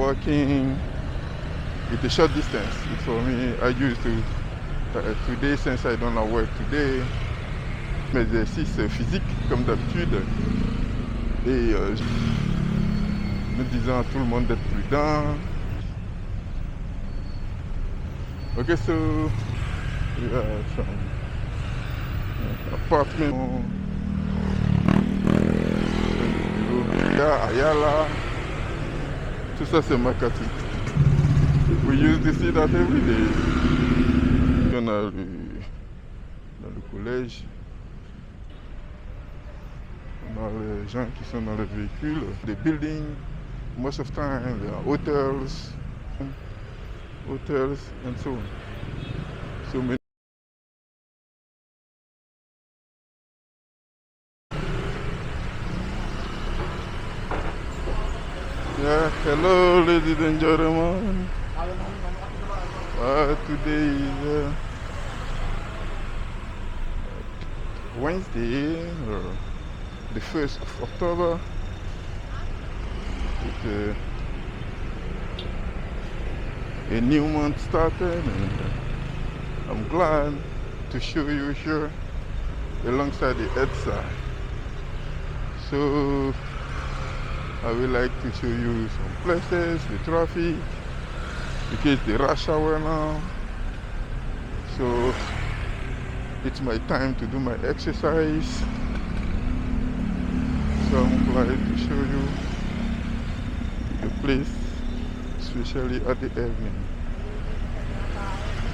walking with a short distance. For me, I used to, today, since I don't have work today, mes exercices physiques comme d'habitude. Et nous disons à tout le monde d'être prudent. Okay, so we have some apartment. Ayala. Tout ça c'est Makati. We used to see that every day. Dans le collège, on a les gens qui sont dans les véhicules, des buildings, most of the time, there are hotels and so on. So many. Yeah, hello ladies and gentlemen. Today is Wednesday, the 1st of October. It, a new month started, and I'm glad to show you here alongside the EDSA. So I would like to show you some places, the traffic, because the rush hour now. So it's my time to do my exercise. So I'm glad to show you the place, especially at the evening.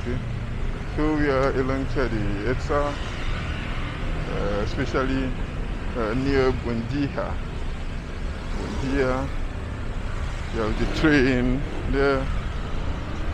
Okay. So we are alongside the EDSA, especially near Buendia. Buendia, you have the train there.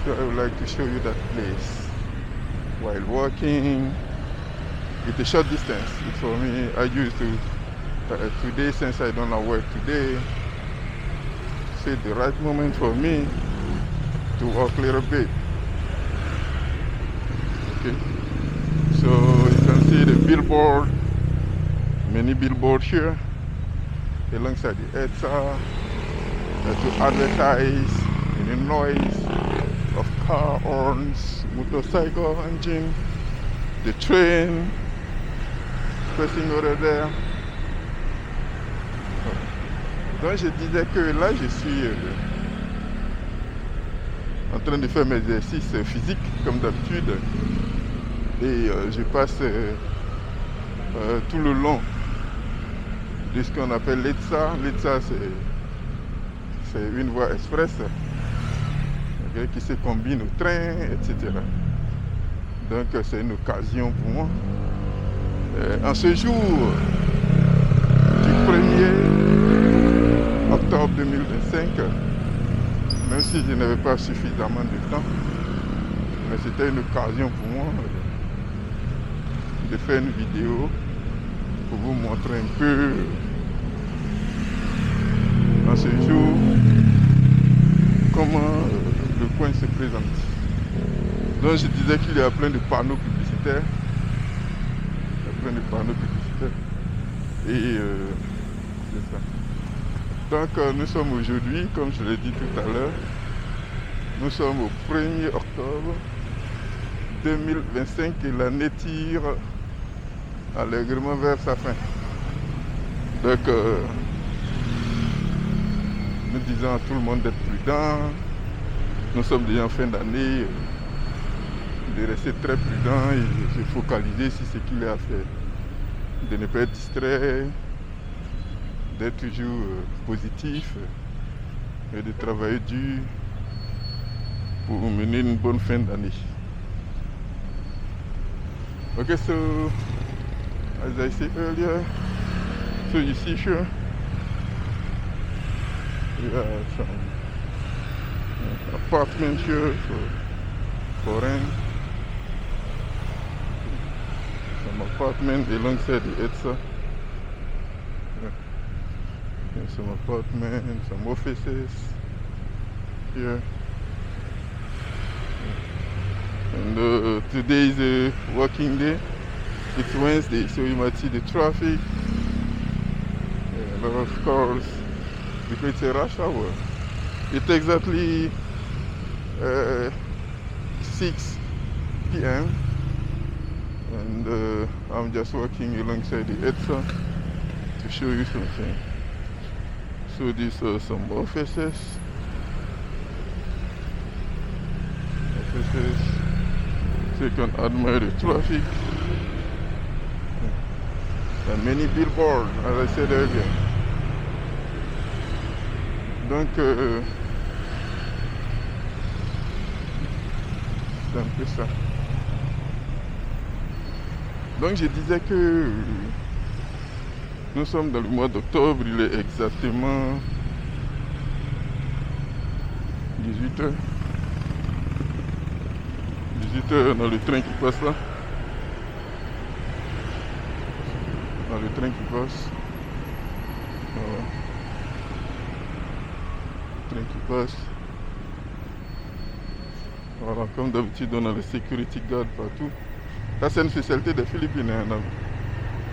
So I would like to show you that place while walking with a short distance. For me, I used to, today, since I don't have work today, it's the right moment for me to walk a little bit. Okay, so you can see the billboard, many billboards here alongside the EDSA to advertise any noise of car horns, motorcycle engine, the train passing over there. Donc je disais que là je suis en train de faire mes exercices physiques comme d'habitude, et je passe tout le long de ce qu'on appelle l'EDSA. L'EDSA c'est une voie express, okay, qui se combine au train, etc. Donc c'est une occasion pour moi. En ce jour du 1er octobre 2025, même si je n'avais pas suffisamment de temps, mais c'était une occasion pour moi de faire une vidéo pour vous montrer un peu en ce jour comment le coin se présente. Donc je disais qu'il y a plein de panneaux publicitaires. Et c'est ça. Donc nous sommes aujourd'hui, comme je l'ai dit tout à l'heure, nous sommes au 1er octobre 2025 et l'année tire allègrement vers sa fin. Donc nous disons à tout le monde d'être prudent. Nous sommes déjà en fin d'année, de rester très prudent et de se focaliser sur ce qu'il y a à faire. De ne pas être distrait, d'être toujours positif et de travailler dur pour mener une bonne fin d'année. Okay, so as I said earlier, so you see here, we have some apartments here for rent. Some apartments alongside the EDSA. Yeah, some apartments, some offices here. And today is a working day. It's Wednesday, so you might see the traffic. A lot of cars because it's a rush hour. It's exactly 6 p.m. and I'm just walking alongside the ETSA to show you something. So these are some offices. So you can admire the traffic and many billboards, as I said earlier. Donc c'est un peu ça. Donc je disais que nous sommes dans le mois d'octobre, il est exactement 18h. 18h dans le train qui passe là. Dans le train qui passe. Voilà. Le train qui passe. Voilà, comme d'habitude on a les security guards partout. Ça c'est une spécialité des Philippines, hein. On a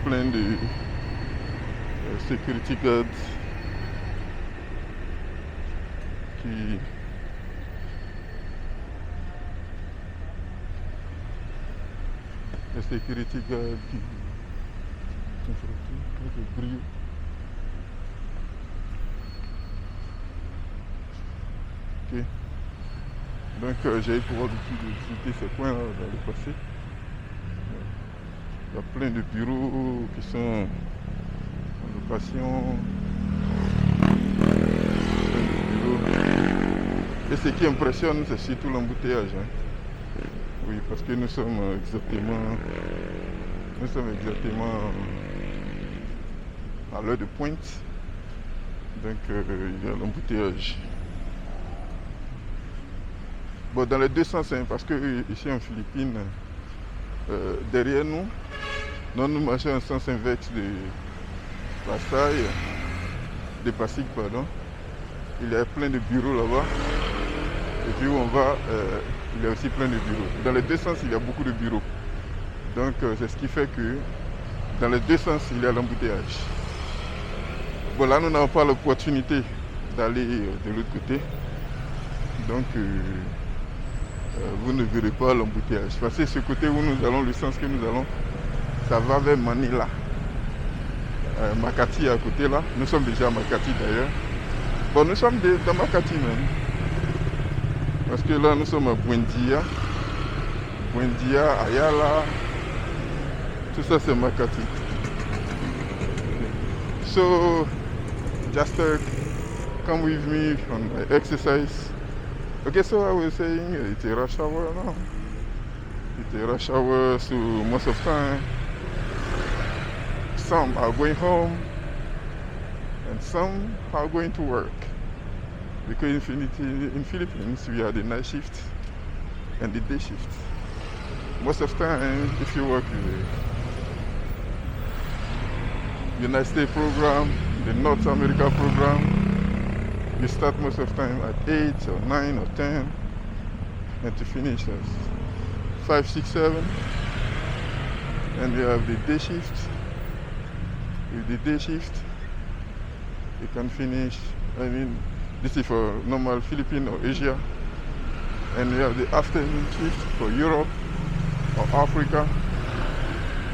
plein de security guards qui les security guards qui brillent. Ok. Donc j'ai eu pour habitude de visiter ces coins là dans le passé. Il y a plein de bureaux qui sont en location. Et ce qui impressionne, c'est surtout l'embouteillage. Hein. Oui, parce que nous sommes exactement à l'heure de pointe. Donc il y a l'embouteillage. Bon, dans les deux sens, hein, parce que ici en Philippines, derrière nous, nous marchons en sens inverse de Pasig, pardon. Il y a plein de bureaux là-bas. Et puis où on va, il y a aussi plein de bureaux. Dans les deux sens, il y a beaucoup de bureaux. Donc c'est ce qui fait que dans les deux sens, il y a l'embouteillage. Bon, là, nous n'avons pas l'opportunité d'aller de l'autre côté. Donc vous ne verrez pas l'embouteillage. Parce que ce côté où nous allons, le sens que nous allons, ça va vers Manila. Makati à côté là. Nous sommes déjà à Makati d'ailleurs. Bon, nous sommes dans Makati même. Parce que là, nous sommes à Buendia. Buendia, Ayala. Tout ça, c'est Makati. So, just come with me on my exercise. Okay, so I was saying it's a rush hour now. It's a rush hour, so most of the time, some are going home and some are going to work. Because in Philippines, we are the night shift and the day shift. Most of the time, if you work in the United States program, the North America program, you start most of the time at 8 or 9 or 10 and to finish at 5, 6, 7. And you have the day shift. With the day shift, you can finish, this is for normal Philippine or Asia. And you have the afternoon shift for Europe or Africa.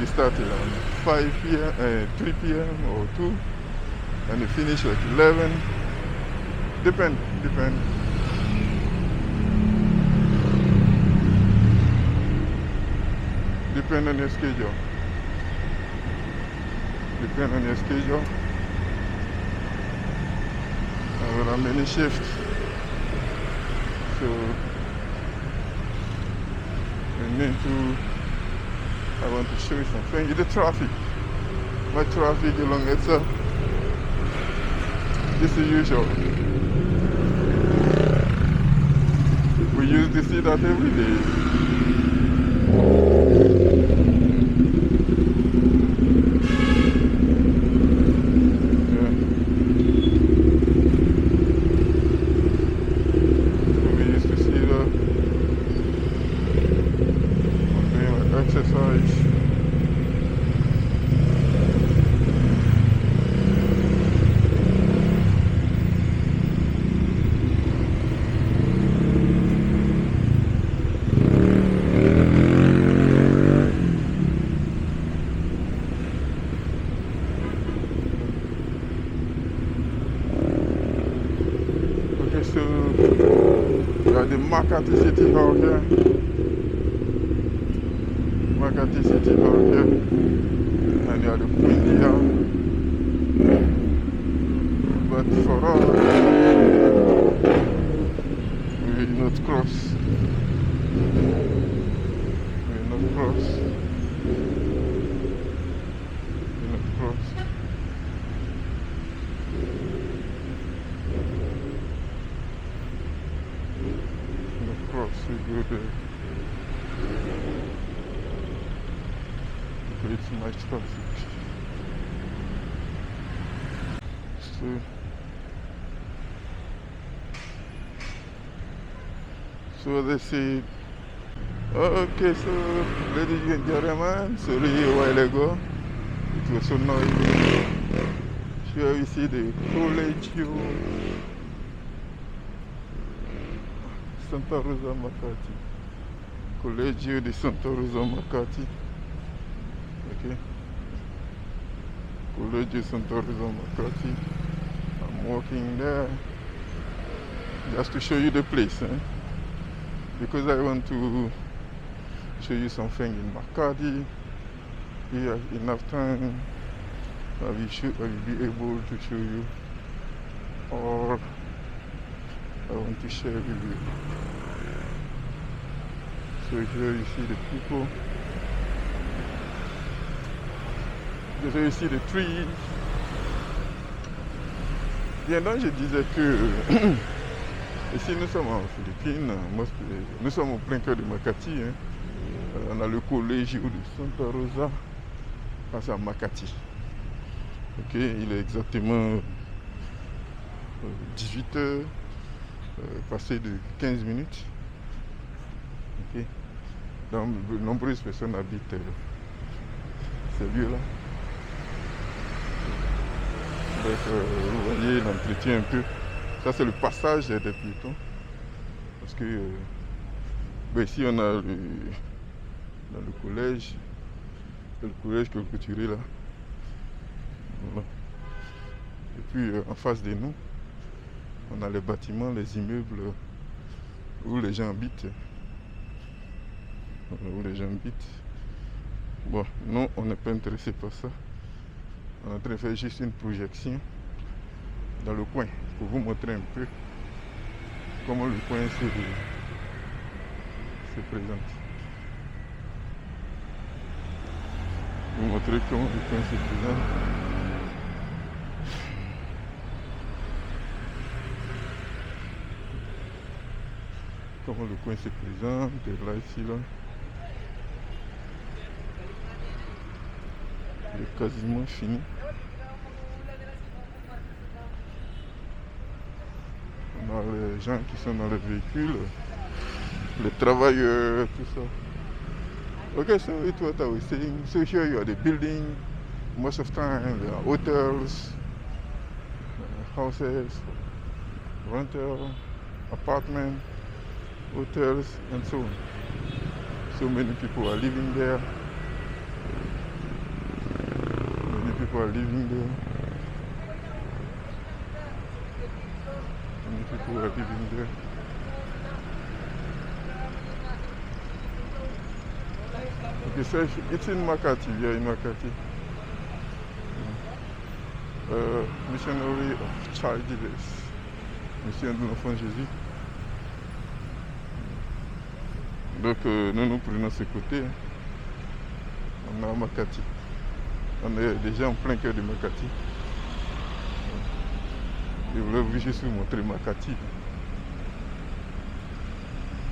You start around 5 p.m., 3 p.m. or 2, and you finish at 11. Depend. Depend on your schedule. There are many shifts. So I want to show you something. The traffic. My traffic along ETSA. This is usual. We used to see that every day. So you have the Makati City Hall here. Makati City Hall here. And you have the Queen Hall. But for us, we will not cross. We will not cross. We will not cross. We go there. It's my traffic. So they say, okay, so ladies and gentlemen, sorry a while ago, it was so noisy. Here we see the Collegio Santa Rosa Makati. Collegio di Santa Rosa Makati. Okay. Collegio Santa Rosa Makati. I'm walking there just to show you the place, because I want to show you something in Makati. We have enough time. I will be able to show you, or I want to share with you. So here you see the people. Here you see the trees. Bien, donc je disais que ici nous sommes en Philippines, nous sommes au plein cœur de Makati. On a le Collegio de Santa Rosa face à Makati. Ok, il est exactement 18h. Passé de 15 minutes. Okay. Donc, de nombreuses personnes habitent ces lieux-là. Donc, vous voyez l'entretien un peu. Ça, c'est le passage des piétons. Parce que ici, on a le collège. Le collège qui est clôturé là. Voilà. Et puis, en face de nous, on a les bâtiments, les immeubles où les gens habitent. Où les gens habitent. Bon, nous, on n'est pas intéressé par ça. On est en train de faire juste une projection dans le coin pour vous montrer un peu comment le coin se présente. Vous montrer comment le coin se présente. Comment le coin se présente, là, ici, là. Il est quasiment fini. On a les gens qui sont dans les véhicules, les travailleurs, tout ça. Okay, so it's what I was saying. So here you are the building. Most of the time there are hotels, houses, rental, apartments, hotels, and so on. So many people are living there. Many people are living there. Many people are living there. Okay, so it's in Makati. We are in Makati. Missionary of Childless. Mission de l'enfant Jésus. Donc nous prenons ce côté. On est à Makati. On est déjà en plein cœur de Makati. Je voulais vous juste vous montrer Makati.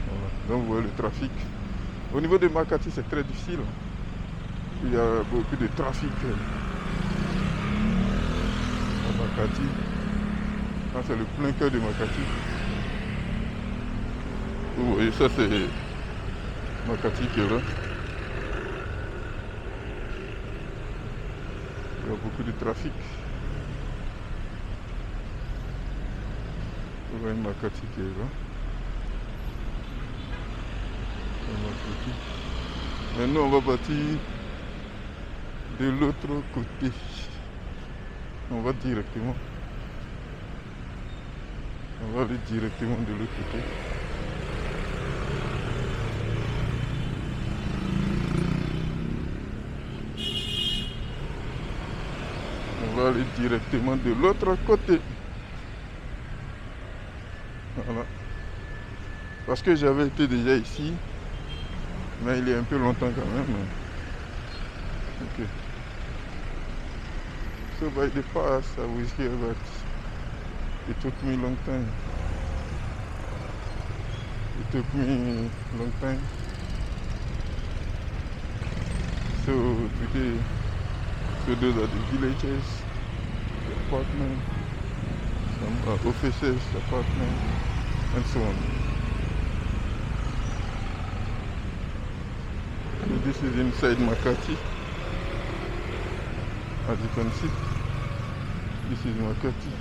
Voilà. Donc vous voyez le trafic. Au niveau de Makati, c'est très difficile. Il y a beaucoup de trafic à Makati. Ça, c'est le plein cœur de Makati. Vous voyez, ça c'est Makati qui est là. Il y a beaucoup de trafic. Vous voyez Makati qui est là. Maintenant on va partir de l'autre côté. On va directement On va aller directement de l'autre côté. On va aller directement de l'autre côté. Voilà. Parce que j'avais été déjà ici, mais il y a un peu longtemps quand même. Ok. So by the past, I was here, but it took me a long time. It took me a long time. So today, so those are the villages, the apartments, some offices, apartments, and so on. So this is inside Makati. As you can see, this is Makati.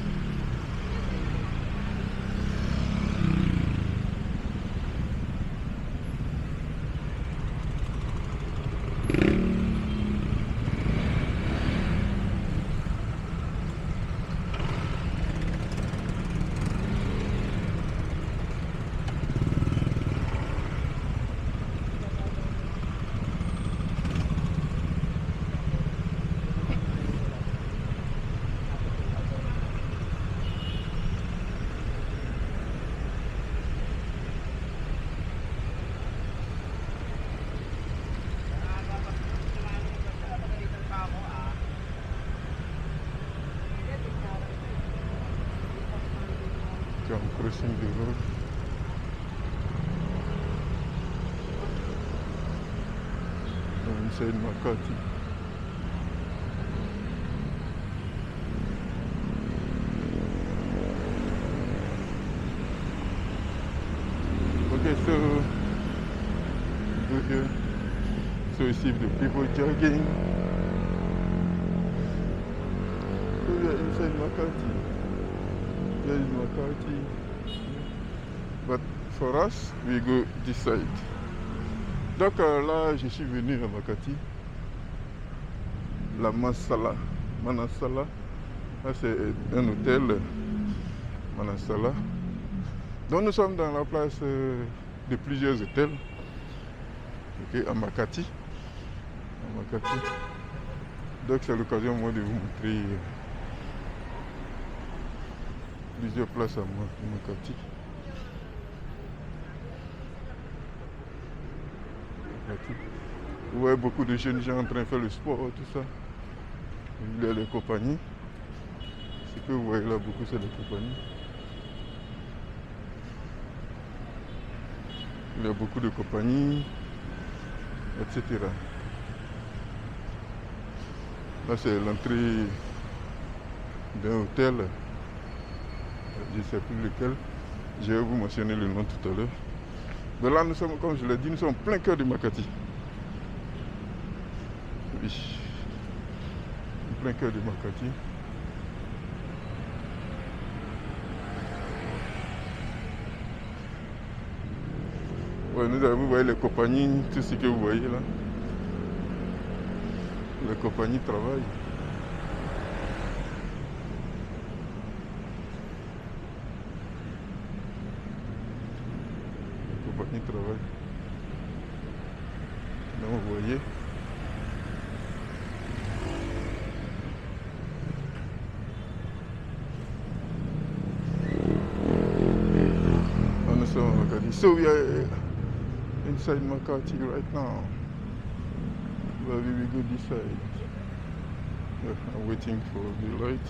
I'm crossing the road. I'm inside Makati. Okay, so go here. So you see the people jogging. So we are inside Makati. There is Makati. But for us, we go this side. Donc là, je suis venu à Makati. La Manasala. Manasala. Là, c'est un hôtel. Manasala. Donc nous sommes dans la place de plusieurs hôtels. Okay, à Makati. À Makati. Donc c'est l'occasion moi de vous montrer plusieurs places à Makati. Vous voyez beaucoup de jeunes gens en train de faire le sport, tout ça. Il y a les compagnies. Ce que vous voyez là, beaucoup c'est les compagnies. Il y a beaucoup de compagnies, etc. Là c'est l'entrée d'un hôtel. Je ne sais plus lequel. Je vais vous mentionner le nom tout à l'heure. Mais là nous sommes, comme je l'ai dit, nous sommes en plein cœur de Makati. Oui. En plein cœur de Makati. Ouais, vous voyez les compagnies, tout ce que vous voyez là. Les compagnies travaillent. Les compagnies travaillent. Là, vous voyez. Nous sommes à Makati. So we are inside Makati right now. Well, we will go this side. I'm waiting for the light.